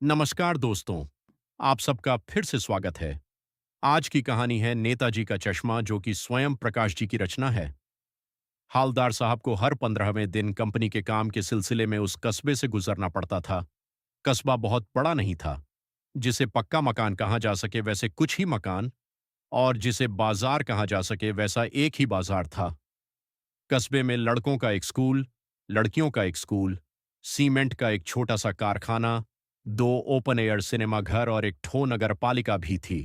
नमस्कार दोस्तों। आप सबका फिर से स्वागत है। आज की कहानी है नेताजी का चश्मा, जो कि स्वयं प्रकाश जी की रचना है। हालदार साहब को हर 15वें दिन कंपनी के काम के सिलसिले में उस कस्बे से गुजरना पड़ता था। कस्बा बहुत बड़ा नहीं था। जिसे पक्का मकान कहा जा सके वैसे कुछ ही मकान, और जिसे बाजार कहा जा सके वैसा एक ही बाजार था। कस्बे में लड़कों का एक स्कूल, लड़कियों का एक स्कूल, सीमेंट का एक छोटा सा कारखाना, दो ओपन एयर सिनेमा घर और एक ठो नगर पालिका भी थी।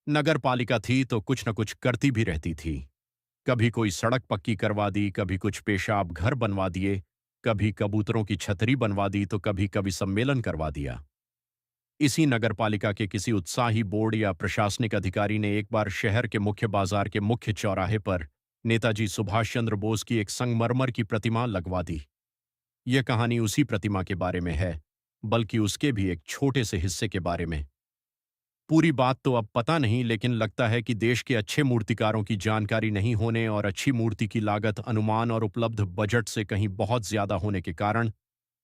नगर पालिका थी तो कुछ न कुछ करती भी रहती थी। कभी कोई सड़क पक्की करवा दी, कभी कुछ पेशाब घर बनवा दिए, कभी कबूतरों की छतरी बनवा दी, तो कभी कभी सम्मेलन करवा दिया। इसी नगर पालिका के किसी उत्साही बोर्ड या प्रशासनिक अधिकारी ने एक बार शहर के मुख्य बाजार के मुख्य चौराहे पर नेताजी सुभाष चंद्र बोस की एक संगमरमर की प्रतिमा लगवा दी। यह कहानी उसी प्रतिमा के बारे में है, बल्कि उसके भी एक छोटे से हिस्से के बारे में। पूरी बात तो अब पता नहीं, लेकिन लगता है कि देश के अच्छे मूर्तिकारों की जानकारी नहीं होने और अच्छी मूर्ति की लागत अनुमान और उपलब्ध बजट से कहीं बहुत ज्यादा होने के कारण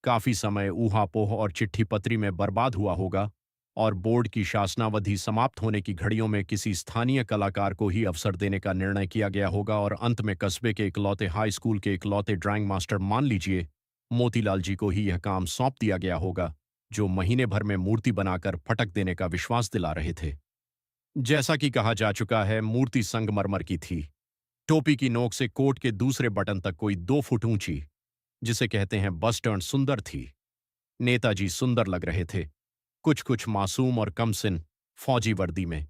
काफी समय ऊहापोह और चिट्ठी पत्री में बर्बाद हुआ होगा, और बोर्ड की शासनावधि समाप्त होने की घड़ियों में किसी स्थानीय कलाकार को ही अवसर देने का निर्णय किया गया होगा, और अंत में कस्बे के इकलौते हाई स्कूल के इकलौते ड्राइंग मास्टर मान लीजिए मोतीलाल जी को ही यह काम सौंप दिया गया होगा, जो महीने भर में मूर्ति बनाकर फटक देने का विश्वास दिला रहे थे। जैसा कि कहा जा चुका है, मूर्ति संगमरमर की थी। टोपी की नोक से कोट के दूसरे बटन तक कोई 2 फुट ऊंची, जिसे कहते हैं बस टर्न, सुंदर थी। नेताजी सुंदर लग रहे थे, कुछ कुछ मासूम और कमसिन, फौजी वर्दी में।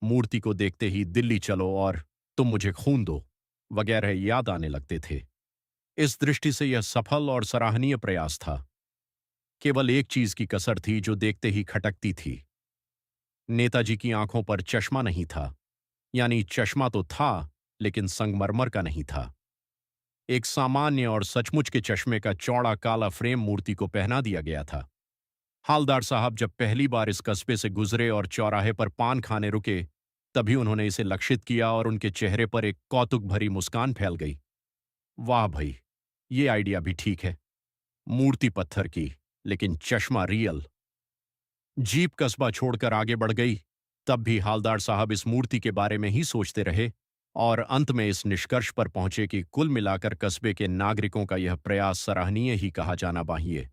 मूर्ति को देखते ही दिल्ली चलो और तुम मुझे खून दो वगैरह याद आने लगते थे। इस दृष्टि से यह सफल और सराहनीय प्रयास था। केवल एक चीज की कसर थी जो देखते ही खटकती थी। नेताजी की आंखों पर चश्मा नहीं था। यानी चश्मा तो था, लेकिन संगमरमर का नहीं था। एक सामान्य और सचमुच के चश्मे का चौड़ा काला फ्रेम मूर्ति को पहना दिया गया था। हालदार साहब जब पहली बार इस कस्बे से गुजरे और चौराहे पर पान खाने रुके, तभी उन्होंने इसे लक्षित किया और उनके चेहरे पर एक कौतुक भरी मुस्कान फैल गई। वाह भाई, ये आइडिया भी ठीक है। मूर्ति पत्थर की, लेकिन चश्मा रियल। जीप कस्बा छोड़कर आगे बढ़ गई। तब भी हालदार साहब इस मूर्ति के बारे में ही सोचते रहे, और अंत में इस निष्कर्ष पर पहुंचे कि कुल मिलाकर कस्बे के नागरिकों का यह प्रयास सराहनीय ही कहा जाना चाहिए।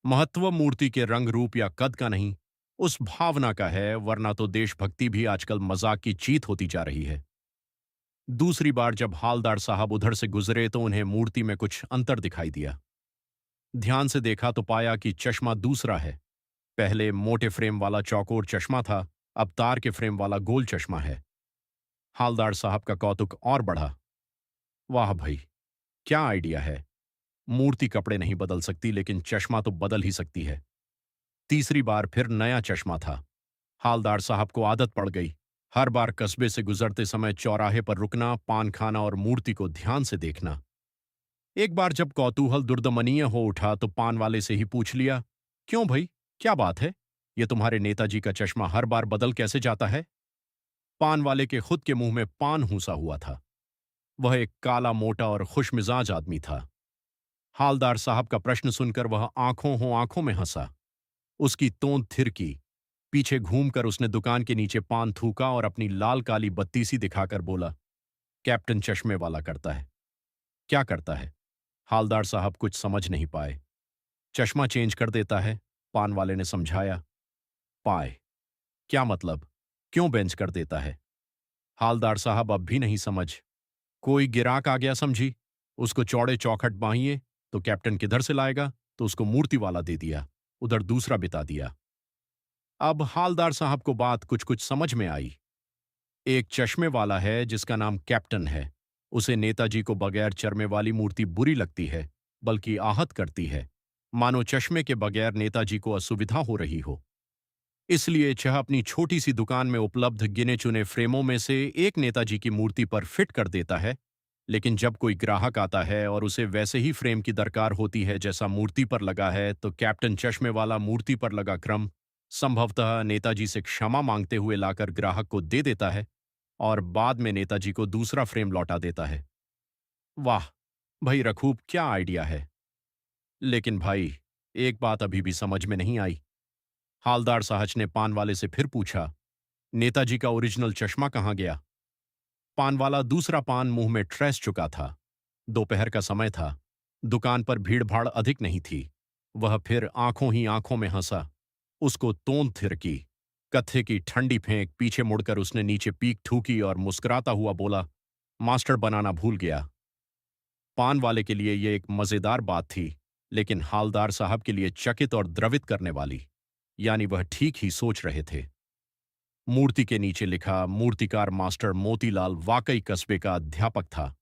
महत्व मूर्ति के रंग रूप या कद का नहीं, उस भावना का है, वरना तो देशभक्ति भी आजकल मजाक की चीत होती जा रही है। दूसरी बार जब हालदार साहब उधर से गुजरे तो उन्हें मूर्ति में कुछ अंतर दिखाई दिया। ध्यान से देखा तो पाया कि चश्मा दूसरा है। पहले मोटे फ्रेम वाला चौकोर चश्मा था, अब तार के फ्रेम वाला गोल चश्मा है। हालदार साहब का कौतुक और बढ़ा। वाह भाई, क्या आइडिया है। मूर्ति कपड़े नहीं बदल सकती, लेकिन चश्मा तो बदल ही सकती है। तीसरी बार फिर नया चश्मा था। हालदार साहब को आदत पड़ गई, हर बार कस्बे से गुजरते समय चौराहे पर रुकना, पान खाना और मूर्ति को ध्यान से देखना। एक बार जब कौतूहल दुर्दमनीय हो उठा तो पान वाले से ही पूछ लिया, क्यों भाई, क्या बात है? ये तुम्हारे नेताजी का चश्मा हर बार बदल कैसे जाता है? पान वाले के खुद के मुंह में पान हूसा हुआ था। वह एक काला मोटा और खुशमिजाज आदमी था। हालदार साहब का प्रश्न सुनकर वह आंखों में हंसा। उसकी तोंद थिरकी। पीछे घूमकर उसने दुकान के नीचे पान थूका और अपनी लाल काली बत्ती सी दिखाकर बोला, कैप्टन चश्मे वाला करता है। क्या करता है? हालदार साहब कुछ समझ नहीं पाए। चश्मा चेंज कर देता है, पान वाले ने समझाया। पाए? क्या मतलब? क्यों बेंच कर देता है? हालदार साहब अब भी नहीं समझ। कोई गिराक आ गया समझी। उसको चौड़े चौखट बांहिए तो कैप्टन किधर से लाएगा, तो उसको मूर्ति वाला दे दिया, उधर दूसरा बिता दिया। अब हालदार साहब को बात कुछ कुछ समझ में आई। एक चश्मे वाला है जिसका नाम कैप्टन है। उसे नेताजी को बगैर चरमे वाली मूर्ति बुरी लगती है, बल्कि आहत करती है, मानो चश्मे के बगैर नेताजी को असुविधा हो रही हो। इसलिए वह अपनी छोटी सी दुकान में उपलब्ध गिने चुने फ्रेमों में से एक नेताजी की मूर्ति पर फिट कर देता है। लेकिन जब कोई ग्राहक आता है और उसे वैसे ही फ्रेम की दरकार होती है जैसा मूर्ति पर लगा है, तो कैप्टन चश्मे वाला मूर्ति पर लगा क्रम संभवतः नेताजी से क्षमा मांगते हुए लाकर ग्राहक को दे देता है, और बाद में नेताजी को दूसरा फ्रेम लौटा देता है। वाह भाई रखूब, क्या आइडिया है। लेकिन भाई, एक बात अभी भी समझ में नहीं आई। हालदार साहब ने पान वाले से फिर पूछा, नेताजी का ओरिजिनल चश्मा कहाँ गया? पान वाला दूसरा पान मुंह में ट्रेस चुका था। दोपहर का समय था। दुकान पर भीड़ भाड़ अधिक नहीं थी। वह फिर आंखों ही आंखों में हंसा। उसको तोंद थिरकी। कत्थे की ठंडी फेंक पीछे मुड़कर उसने नीचे पीक ठूकी और मुस्कुराता हुआ बोला, मास्टर बनाना भूल गया। पान वाले के लिए यह एक मजेदार बात थी, लेकिन हालदार साहब के लिए चकित और द्रवित करने वाली। यानी वह ठीक ही सोच रहे थे। मूर्ति के नीचे लिखा, मूर्तिकार मास्टर मोतीलाल वाकई कस्बे का अध्यापक था।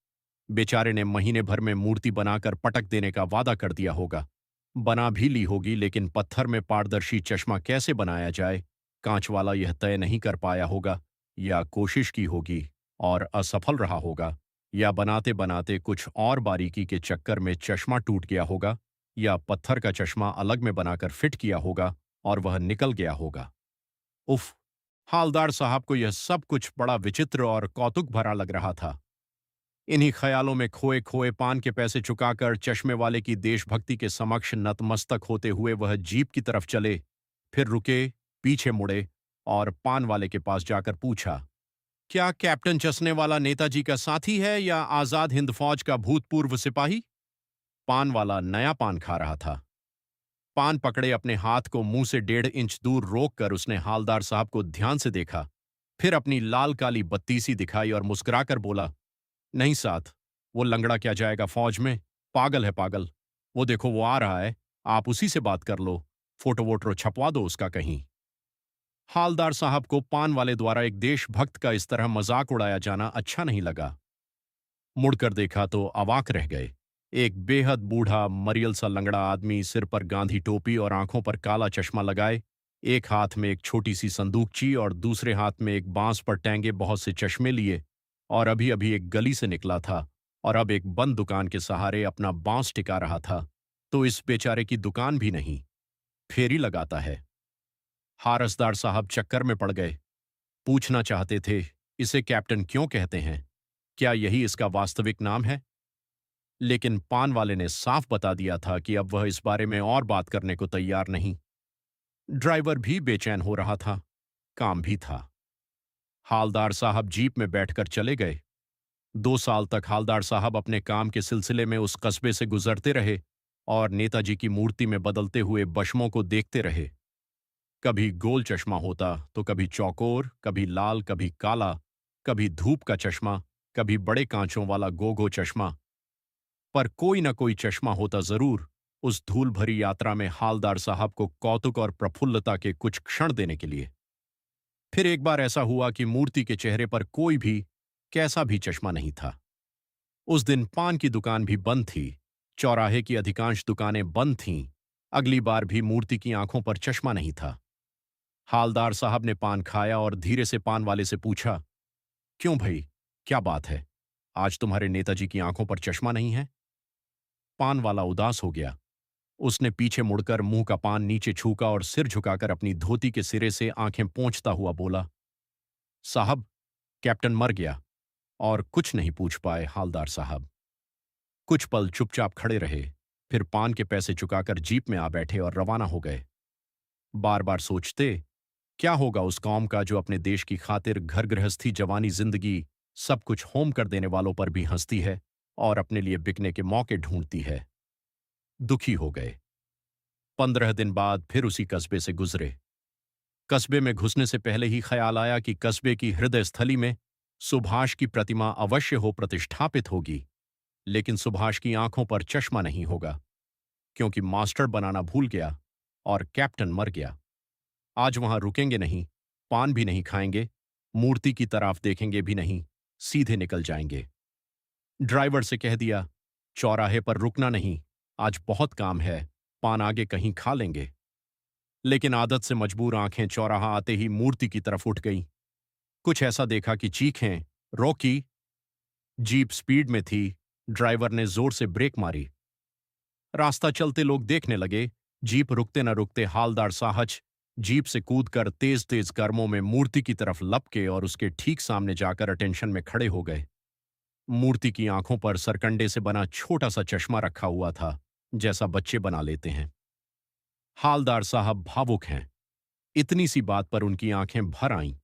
बेचारे ने महीने भर में मूर्ति बनाकर पटक देने का वादा कर दिया होगा। बना भी ली होगी, लेकिन पत्थर में पारदर्शी चश्मा कैसे बनाया जाए, कांच वाला यह तय नहीं कर पाया होगा। या कोशिश की होगी और असफल रहा होगा, या बनाते बनाते कुछ और बारीकी के चक्कर में चश्मा टूट गया होगा, या पत्थर का चश्मा अलग में बनाकर फिट किया होगा और वह निकल गया होगा। उफ! हालदार साहब को यह सब कुछ बड़ा विचित्र और कौतुक भरा लग रहा था। इन्हीं ख्यालों में खोए खोए पान के पैसे चुकाकर चश्मे वाले की देशभक्ति के समक्ष नतमस्तक होते हुए वह जीप की तरफ चले, फिर रुके, पीछे मुड़े और पान वाले के पास जाकर पूछा, क्या कैप्टन चसने वाला नेताजी का साथी है या आजाद हिंद फौज का भूतपूर्व सिपाही? पान वाला नया पान खा रहा था। पान पकड़े अपने हाथ को मुंह से 1.5 इंच दूर रोककर उसने हालदार साहब को ध्यान से देखा, फिर अपनी लाल काली बत्तीसी दिखाई और मुस्कुराकर बोला, नहीं साथ, वो लंगड़ा क्या जाएगा फौज में? पागल है पागल। वो देखो वो आ रहा है, आप उसी से बात कर लो, फोटो वोटो छपवा दो उसका कहीं। हालदार साहब को पान वाले द्वारा एक देशभक्त का इस तरह मजाक उड़ाया जाना अच्छा नहीं लगा। मुड़कर देखा तो अवाक रह गए। एक बेहद बूढ़ा मरियल सा लंगड़ा आदमी, सिर पर गांधी टोपी और आंखों पर काला चश्मा लगाए, एक हाथ में एक छोटी सी संदूकची और दूसरे हाथ में एक बांस पर टैंगे बहुत से चश्मे लिए, और अभी अभी एक गली से निकला था और अब एक बंद दुकान के सहारे अपना बांस टिका रहा था। तो इस बेचारे की दुकान भी नहीं, फेरी लगाता है। हारसदार साहब चक्कर में पड़ गए। पूछना चाहते थे, इसे कैप्टन क्यों कहते हैं? क्या यही इसका वास्तविक नाम है? लेकिन पान वाले ने साफ बता दिया था कि अब वह इस बारे में और बात करने को तैयार नहीं। ड्राइवर भी बेचैन हो रहा था, काम भी था। हालदार साहब जीप में बैठकर चले गए। 2 साल तक हालदार साहब अपने काम के सिलसिले में उस कस्बे से गुजरते रहे और नेताजी की मूर्ति में बदलते हुए बशमों को देखते रहे। कभी गोल चश्मा होता तो कभी चौकोर, कभी लाल, कभी काला, कभी धूप का चश्मा, कभी बड़े कांचों वाला गोगो चश्मा। पर कोई न कोई चश्मा होता जरूर उस धूल भरी यात्रा में हालदार साहब को कौतुक और प्रफुल्लता के कुछ क्षण देने के लिए। फिर एक बार ऐसा हुआ कि मूर्ति के चेहरे पर कोई भी कैसा भी चश्मा नहीं था। उस दिन पान की दुकान भी बंद थी। चौराहे की अधिकांश दुकानें बंद थीं। अगली बार भी मूर्ति की आंखों पर चश्मा नहीं था। हालदार साहब ने पान खाया और धीरे से पान वाले से पूछा, क्यों भाई, क्या बात है? आज तुम्हारे नेताजी की आंखों पर चश्मा नहीं है? पान वाला उदास हो गया। उसने पीछे मुड़कर मुंह का पान नीचे छूका और सिर झुकाकर अपनी धोती के सिरे से आंखें पोंछता हुआ बोला, साहब, कैप्टन मर गया। और कुछ नहीं पूछ पाए हालदार साहब। कुछ पल चुपचाप खड़े रहे, फिर पान के पैसे चुकाकर जीप में आ बैठे और रवाना हो गए। बार बार सोचते, क्या होगा उस कौम का जो अपने देश की खातिर घर गृहस्थी, जवानी, जिंदगी सब कुछ होम कर देने वालों पर भी हंसती है और अपने लिए बिकने के मौके ढूंढती है। दुखी हो गए। 15 दिन बाद फिर उसी कस्बे से गुजरे। कस्बे में घुसने से पहले ही ख्याल आया कि कस्बे की हृदय स्थली में सुभाष की प्रतिमा अवश्य हो प्रतिष्ठापित होगी, लेकिन सुभाष की आंखों पर चश्मा नहीं होगा, क्योंकि मास्टर बनाना भूल गया और कैप्टन मर गया। आज वहां रुकेंगे नहीं, पान भी नहीं खाएंगे, मूर्ति की तरफ देखेंगे भी नहीं, सीधे निकल जाएंगे। ड्राइवर से कह दिया, चौराहे पर रुकना नहीं, आज बहुत काम है, पान आगे कहीं खा लेंगे। लेकिन आदत से मजबूर आंखें चौराहा आते ही मूर्ति की तरफ उठ गईं। कुछ ऐसा देखा कि चीखें, रोकी। जीप स्पीड में थी। ड्राइवर ने जोर से ब्रेक मारी। रास्ता चलते लोग देखने लगे। जीप रुकते न रुकते हालदार साहब जीप से कूदकर तेज तेज कदमों में मूर्ति की तरफ लपके और उसके ठीक सामने जाकर अटेंशन में खड़े हो गए। मूर्ति की आंखों पर सरकंडे से बना छोटा सा चश्मा रखा हुआ था, जैसा बच्चे बना लेते हैं। हालदार साहब भावुक हैं। इतनी सी बात पर उनकी आंखें भर आईं।